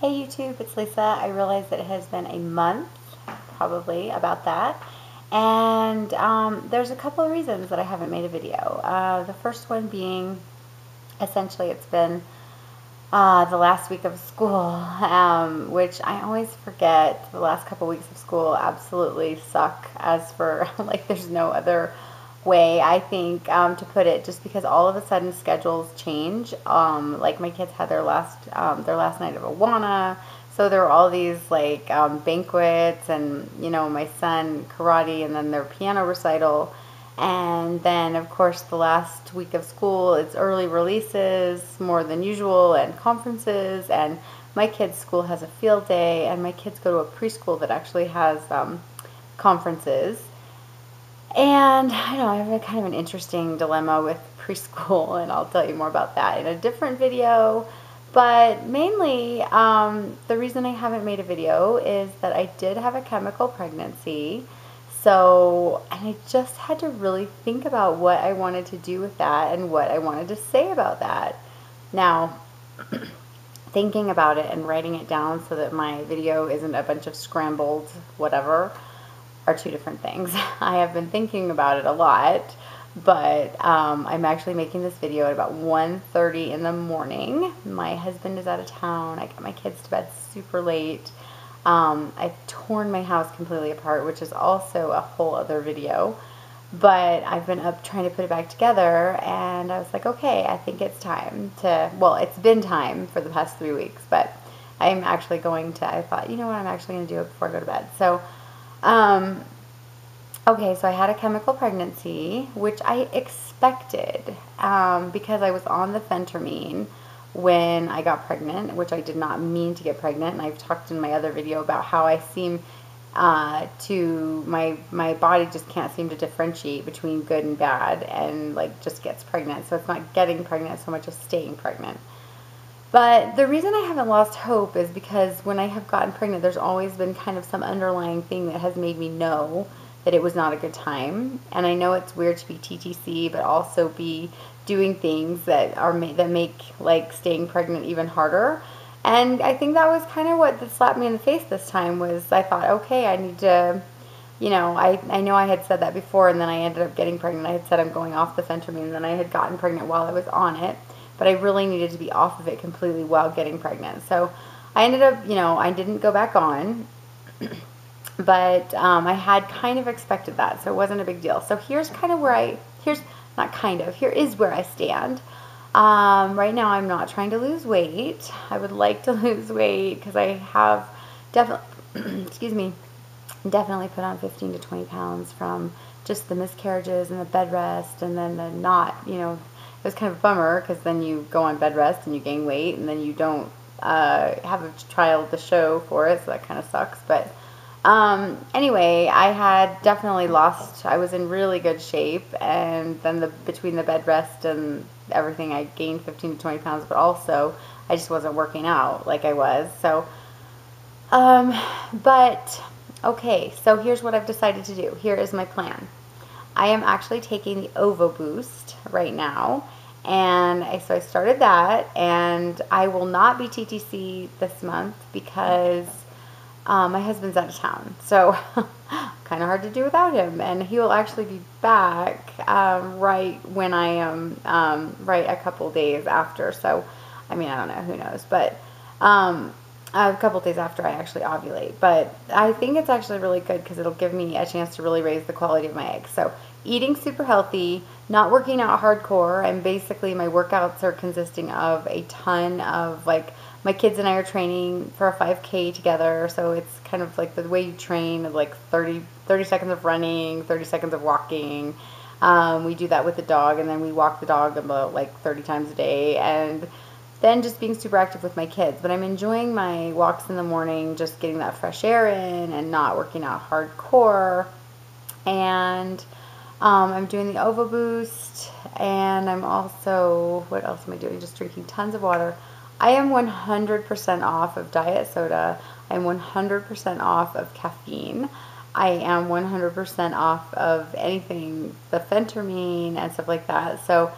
Hey YouTube, it's Lisa. I realize that it has been a month, probably, about that. And there's a couple of reasons that I haven't made a video. The first one being, essentially, it's been the last week of school, which I always forget. The last couple weeks of school absolutely suck, as for, like, there's no other way, I think, to put it, just because all of a sudden schedules change. Like my kids had their last night of Awana, so there were all these like banquets, and my son karate, and then their piano recital, and then of course the last week of school it's early releases more than usual, and conferences, and my kids' school has a field day, and my kids go to a preschool that actually has conferences. And I don't know, I have a kind of an interesting dilemma with preschool, and I'll tell you more about that in a different video. But mainly, the reason I haven't made a video is that I did have a chemical pregnancy. So, and I just had to really think about what I wanted to do with that and what I wanted to say about that. Now, thinking about it and writing it down so that my video isn't a bunch of scrambled whatever are two different things. I have been thinking about it a lot, but I'm actually making this video at about 1:30 in the morning. My husband is out of town. I got my kids to bed super late. I've torn my house completely apart, which is also a whole other video. But I've been up trying to put it back together, and I was like, okay, I think it's time to, well, it's been time for the past 3 weeks, but I'm actually going to, I thought, you know what, I'm actually going to do it before I go to bed. So, okay, so I had a chemical pregnancy, which I expected, because I was on the phentermine when I got pregnant, which I did not mean to get pregnant. And I've talked in my other video about how I seem to, my body just can't seem to differentiate between good and bad, and like just gets pregnant. So it's not getting pregnant so much as staying pregnant. But the reason I haven't lost hope is because when I have gotten pregnant, there's always been kind of some underlying thing that has made me know that it was not a good time. And I know it's weird to be TTC, but also be doing things that that make like staying pregnant even harder. And I think that was kind of what slapped me in the face this time. Was I thought, okay, I need to, I know I had said that before, and then I ended up getting pregnant. I had said I'm going off the phentermine, and then I had gotten pregnant while I was on it. But I really needed to be off of it completely while getting pregnant. So I ended up, I didn't go back on, but I had kind of expected that, so it wasn't a big deal. So here's kind of where here is where I stand. Right now I'm not trying to lose weight. I would like to lose weight because I have definitely, excuse me, definitely put on 15 to 20 pounds from just the miscarriages and the bed rest, and then the not, it was kind of a bummer because then you go on bed rest and you gain weight, and then you don't have a child to show for it, so that kind of sucks. But anyway, I had definitely lost, I was in really good shape, and then between the bed rest and everything, I gained 15 to 20 pounds, but also I just wasn't working out like I was. So, but okay, so here's what I've decided to do. Here is my plan. I am actually taking the Ovo Boost right now, and so I started that, and I will not be TTC this month because my husband's out of town, so kind of hard to do without him, and he will actually be back right when I am, right a couple days after. So, I mean, I don't know, who knows, but a couple days after I actually ovulate. But I think it's actually really good because it'll give me a chance to really raise the quality of my eggs. So eating super healthy, not working out hardcore, and basically my workouts are consisting of a ton of, like, my kids and I are training for a 5K together, so it's kind of like the way you train, like 30 seconds of running, 30 seconds of walking. We do that with the dog, and then we walk the dog about like 30 times a day, and then just being super active with my kids. But I'm enjoying my walks in the morning, just getting that fresh air in and not working out hardcore. And I'm doing the Ovo Boost, and I'm also, what else am I doing? Just drinking tons of water. I am 100% off of diet soda. I'm 100% off of caffeine. I am 100% off of anything, the phentermine and stuff like that. So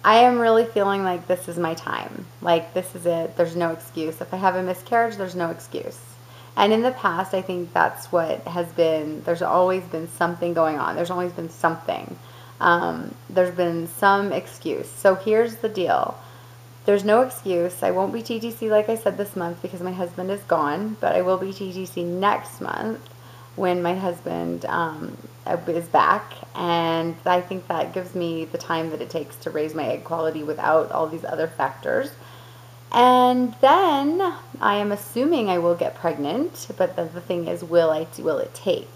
I am really feeling like this is my time. Like, this is it. There's no excuse. If I have a miscarriage, there's no excuse. And in the past, I think that's what has been, there's always been something going on. There's always been something. There's been some excuse. So here's the deal. There's no excuse. I won't be TTC like I said this month because my husband is gone, but I will be TTC next month when my husband is back, and I think that gives me the time that it takes to raise my egg quality without all these other factors. And then I am assuming I will get pregnant, but the thing is, will it take?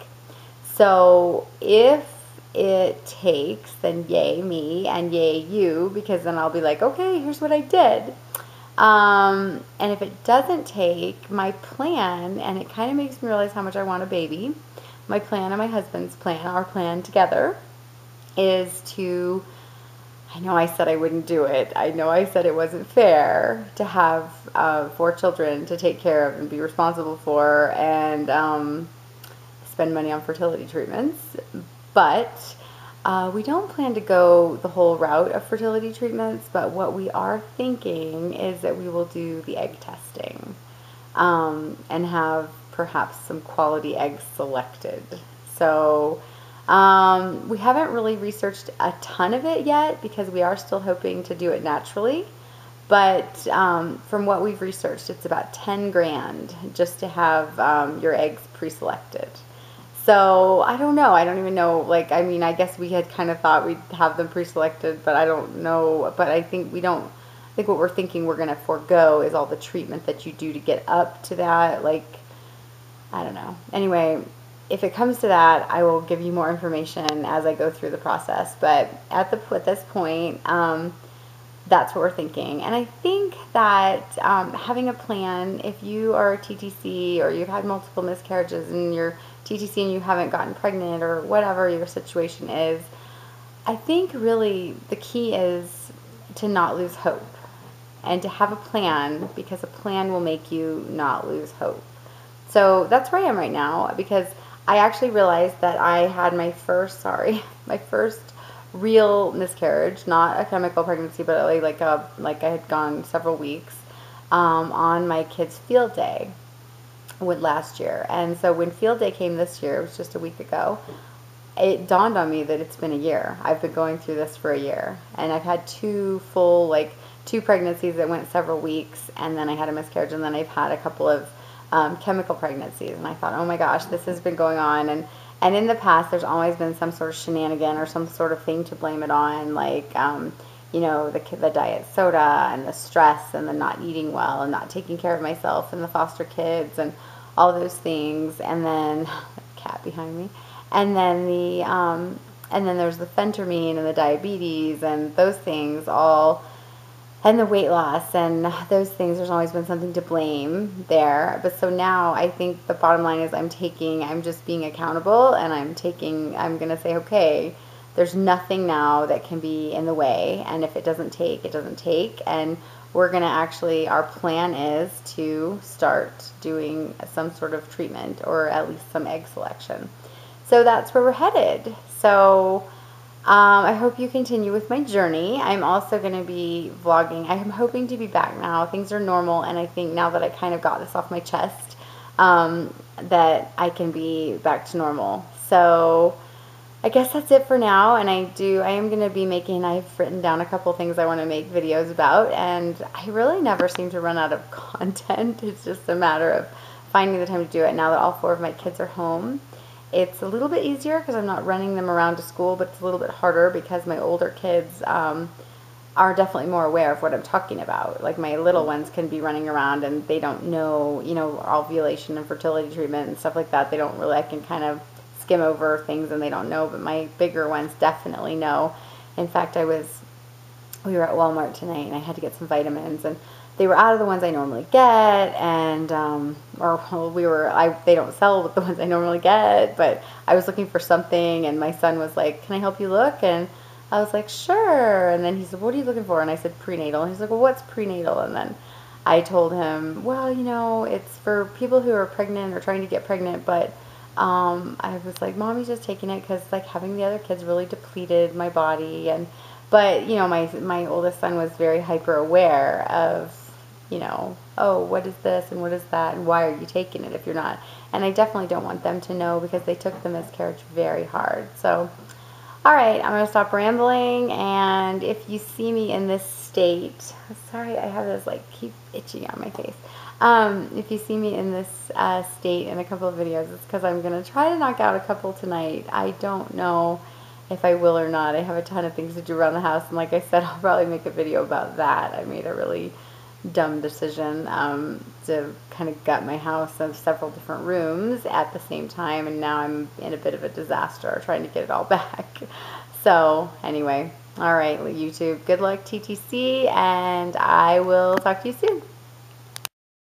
So if it takes, then yay me and yay you, because then I'll be like, okay, here's what I did. And if it doesn't take, my plan, and it kind of makes me realize how much I want a baby, my plan and my husband's plan, our plan together, is to, I know I said I wouldn't do it. I know I said it wasn't fair to have 4 children to take care of and be responsible for and spend money on fertility treatments. But we don't plan to go the whole route of fertility treatments, but what we are thinking is that we will do the egg testing and have perhaps some quality eggs selected. So we haven't really researched a ton of it yet because we are still hoping to do it naturally. But from what we've researched, it's about 10 grand just to have your eggs pre-selected. So I don't know. I don't even know. Like, I mean, I guess we had kind of thought we'd have them pre-selected, but I don't know. But I think we don't. I think what we're thinking we're going to forego is all the treatment that you do to get up to that. Like, I don't know. Anyway, if it comes to that, I will give you more information as I go through the process. But at this point, that's what we're thinking. And I think that having a plan, if you are a TTC or you've had multiple miscarriages and you're TTC and you haven't gotten pregnant or whatever your situation is, I think really the key is to not lose hope and to have a plan, because a plan will make you not lose hope. So that's where I am right now, because I actually realized that I had my first real miscarriage, not a chemical pregnancy, but like I had gone several weeks on my kid's field day last year. And so when field day came this year, it was just a week ago, it dawned on me that it's been a year. I've been going through this for a year, and I've had two pregnancies that went several weeks, and then I had a miscarriage, and then I've had a couple of chemical pregnancies. And I thought, oh my gosh, this has been going on. And in the past, there's always been some sort of shenanigan or some sort of thing to blame it on, like, the diet soda and the stress and the not eating well and not taking care of myself and the foster kids and all those things. And then, cat behind me. And then and then there's the phentermine and the diabetes and those things all, and the weight loss and those things. There's always been something to blame there. But so now I think the bottom line is I'm just being accountable, and I'm going to say, okay, there's nothing now that can be in the way. And if it doesn't take, it doesn't take. And we're going to our plan is to start doing some sort of treatment, or at least some egg selection. So that's where we're headed. So I hope you continue with my journey. I'm also going to be vlogging. I'm hoping to be back now. Things are normal, and I think now that I kind of got this off my chest, that I can be back to normal. So I guess that's it for now. And I am going to be I've written down a couple things I want to make videos about, and I really never seem to run out of content. It's just a matter of finding the time to do it now that all 4 of my kids are home. It's a little bit easier because I'm not running them around to school, but it's a little bit harder because my older kids are definitely more aware of what I'm talking about. Like, my little ones can be running around and they don't know, ovulation and fertility treatment and stuff like that. They don't really, I can kind of skim over things and they don't know, but my bigger ones definitely know. In fact, we were at Walmart tonight and I had to get some vitamins, and they were out of the ones I normally get, and they don't sell the ones I normally get, but I was looking for something, and my son was like, can I help you look? And I was like, sure. And then he said, what are you looking for? And I said, prenatal. And he's like, well, what's prenatal? And then I told him, well, it's for people who are pregnant or trying to get pregnant, but I was like, Mommy's just taking it because, like, having the other kids really depleted my body, But, you know, my oldest son was very hyper aware of, you know, oh, what is this and what is that and why are you taking it if you're not? And I definitely don't want them to know because they took the miscarriage very hard. So, all right, I'm going to stop rambling. And if you see me in this state, sorry, I have this like keep itching on my face. If you see me in this state in a couple of videos, it's because I'm going to try to knock out a couple tonight. I don't know if I will or not. I have a ton of things to do around the house, and like I said, I'll probably make a video about that. I made a really dumb decision to kind of gut my house of several different rooms at the same time, and now I'm in a bit of a disaster trying to get it all back. So anyway, all right, YouTube, good luck TTC, and I will talk to you soon.